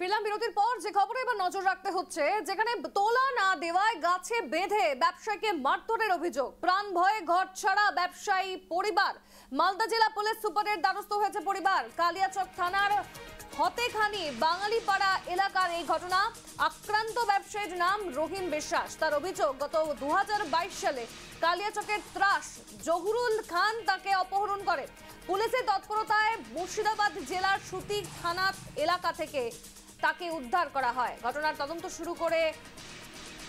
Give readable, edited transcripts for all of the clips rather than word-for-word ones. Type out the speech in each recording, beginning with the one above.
ফিরলাম বিরতির পর যে খবরে এবার নজর রাখতে হচ্ছে, যেখানে তোলা না দেওয়ায় গাছে বেঁধে ব্যবসায়ীকে মারধরের অভিযোগ, প্রাণ ভয়ে ঘর ছাড়া ব্যবসায়ী পরিবার। মালদা জেলা পুলিশ সুপারের দ্বারস্থ হয়েছে পরিবার। কালিয়াচক থানার হতেখানি বাঙালিপাড়া এলাকার এই ঘটনা। আক্রান্ত ব্যবসায়ীর নাম রহিম বিশ্বাস। তার অভিযোগ, গত 2022 সালে কালিয়াচকের ত্রাস জহুরুল খান তাকে অপহরণ করে। পুলিশের তৎপরতায় মুর্শিদাবাদ জেলার সুতি থানা এলাকা থেকে তাকে উদ্ধার করা হয়। ঘটনার তদন্ত শুরু করে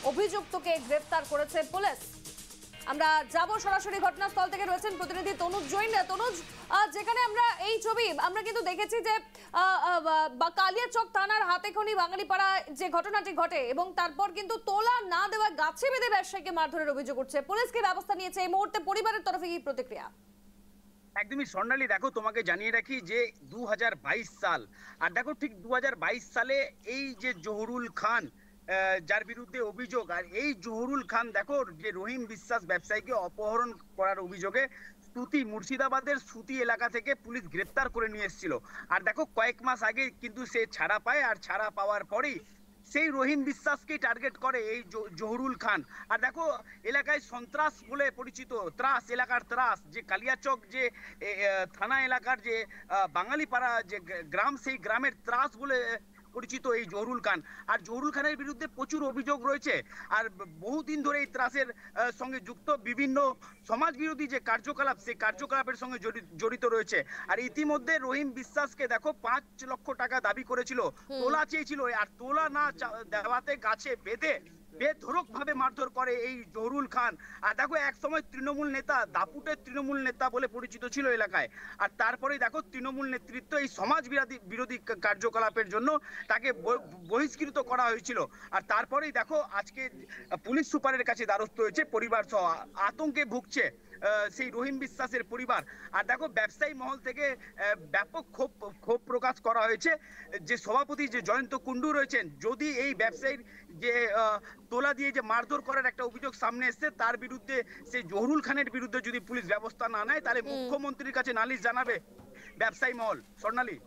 অভিযুক্তকে গ্রেফতার করেছে পুলিশ। আমরা যাব সরাসরি ঘটনাস্থল থেকে, রয়েছেন প্রতিনিধি তনুজ জৈন। তনুজ, যেখানে আমরা এই ছবি আমরা কিন্তু দেখেছি যে কালিয়াচক থানার হাতেখনি বাঙালিপাড়া যে ঘটনাটি ঘটে এবং তারপর কিন্তু তোলা না দেওয়া গাছে বেঁধে ব্যবসায়ীকে মারধরের অভিযোগ উঠছে। পুলিশ কি ব্যবস্থা নিয়েছে এই মুহূর্তে, পরিবারের তরফে কি প্রতিক্রিয়া? একদমই স্বর্ণালী, দেখো তোমাকে জানিয়ে রাখি যে 2022 সাল, আর দেখো ঠিক 2022 সালে এই যে জহুরুল খান যার বিরুদ্ধে অভিযোগ, আর এই জহুরুল খান দেখো যে রহিম বিশ্বাস ব্যবসায়ীকে অপহরণ করার অভিযোগে মুর্শিদাবাদের সুতি এলাকা থেকে পুলিশ গ্রেপ্তার করে নিয়ে এসেছিল। আর দেখো কয়েক মাস আগে কিন্তু সে ছাড়া পায়, আর ছাড়া পাওয়ার পরেই সেই রহিম বিশ্বাসকে টার্গেট করে এই জহুরুল খান। আর দেখো এলাকায় সন্ত্রাস বলে পরিচিত, ত্রাস এলাকার ত্রাস, যে কালিয়াচক যে থানা এলাকার যে বাঙালিপাড়া যে গ্রাম, সেই গ্রামের ত্রাস বলে পরিচিত এই জহুরুল খান। আর জহুরুল খানের বিরুদ্ধে প্রচুর অভিযোগ রয়েছে, আর বহুদিন ধরে এই ত্রাসের সঙ্গে যুক্ত বিভিন্ন সমাজ বিরোধী যে কার্যকলাপ, সেই কার্যকলাপের সঙ্গে জড়িত রয়েছে। আর ইতিমধ্যে রহিম বিশ্বাসকে দেখো 5 লক্ষ টাকা দাবি করেছিল, তোলা চেয়েছিল, আর তোলা না দেওয়াতে গাছে বেঁধে বেধড়ক ভাবে মারধর করে এই জহুরুল খান। আর দেখো এক সময় তৃণমূল নেতা, দাপুটের তৃণমূল নেতা বলে পরিচিত ছিল এলাকায়। আর তারপরে দেখো তৃণমূল নেতৃত্ব এই সমাজ বিরোধী কার্যকলাপের জন্য তাকে বহিষ্কৃত করা হয়েছিল। আর তারপরেই দেখো আজকে পুলিশ সুপারের কাছে দ্বারস্থ হয়েছে পরিবার সহ। আতঙ্কে ভুগছে সেই রহিম বিশ্বাসের পরিবার। আর দেখো ব্যবসায়ী মহল থেকে ব্যাপক ক্ষোভ প্রকাশ করা হয়েছে। যে সভাপতি যে জয়ন্ত কুন্ডু রয়েছেন, যদি এই ব্যবসায়ীর যে তোলা দিয়ে যে মারধর করার একটা অভিযোগ সামনে এসছে, তার বিরুদ্ধে সেই জহুরুল খানের বিরুদ্ধে যদি পুলিশ ব্যবস্থা না নেয়, তাহলে মুখ্যমন্ত্রীর কাছে নালিশ জানাবে ব্যবসায়ী মহল। স্বর্ণালী,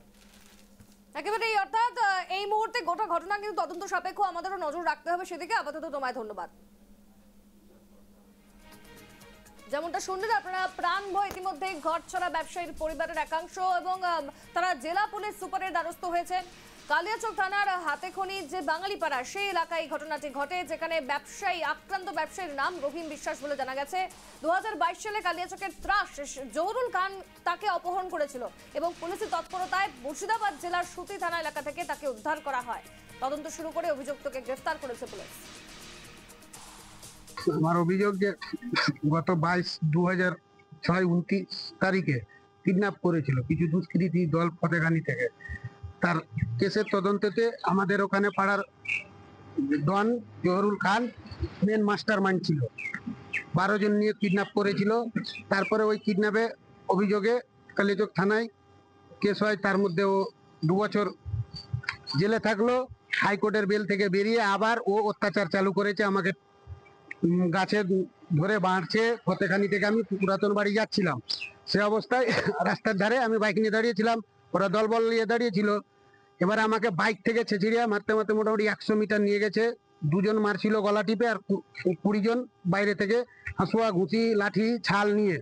একেবারে অর্থাৎ এই মুহূর্তে গোটা ঘটনা কিন্তু তদন্ত সাপেক্ষ, আমাদেরও নজর রাখতে হবে সেদিকে। আপাতত তোমায় ধন্যবাদ। যেমনটা শুনলেন আপনারা, প্রাণ ভয় ইতিমধ্যে ঘর ছাড়া ব্যবসায়ীর পরিবারের একাংশ, এবং তারা জেলা পুলিশ সুপারের দ্বারস্থ হয়েছেন। কালিয়াচক থানার হাতেখনি যে বাঙালিপাড়া সেই এলাকায় এই ঘটনাটি ঘটে, যেখানে আক্রান্ত ব্যবসায়ীর নাম রহিম বিশ্বাস বলে জানা গেছে। 2022 সালে কালিয়াচকের ত্রাস জহুরুল খান তাকে অপহরণ করেছিল এবং পুলিশের তৎপরতায় মুর্শিদাবাদ জেলার সুতি থানা এলাকা থেকে তাকে উদ্ধার করা হয়। তদন্ত শুরু করে অভিযুক্তকে গ্রেফতার করেছে পুলিশ। আমার অভিযোগ যে গত 22/2006-29 তারিখে কিডন্যাপ করেছিল কিছু দুষ্কৃতী দল ফতেখানি থেকে। তার কেসের তদন্তেতে আমাদের ওখানে পাড়ার ডন জহুরুল খান মেন মাস্টার মাইন্ড ছিল। 12 জন নিয়ে কিডন্যাপ করেছিল। তারপরে ওই কিডন্যাপে অভিযোগে কালিয়াচক থানায় কেস হয়। তার মধ্যে ও 2 বছর জেলে থাকলো। হাইকোর্টের বেল থেকে বেরিয়ে আবার ও অত্যাচার চালু করেছে আমাকে। গাছে ধরে বাঁধছে ফতেখানি থেকে। আমি পুরাতন বাড়ি যাচ্ছিলাম, সে অবস্থায় রাস্তার ধারে আমি বাইক নিয়ে দাঁড়িয়েছিলাম, ওরা দলবল নিয়ে দাঁড়িয়েছিল। এবার আমাকে বাইক থেকে ছেঁচড়িয়ে মারতে মারতে মোটামুটি 100 মিটার নিয়ে গেছে। 2 জন মারছিল গলা টিপে, আর 20 জন বাইরে থেকে হাসুয়া, ঘুষি, লাঠি, ছাল নিয়ে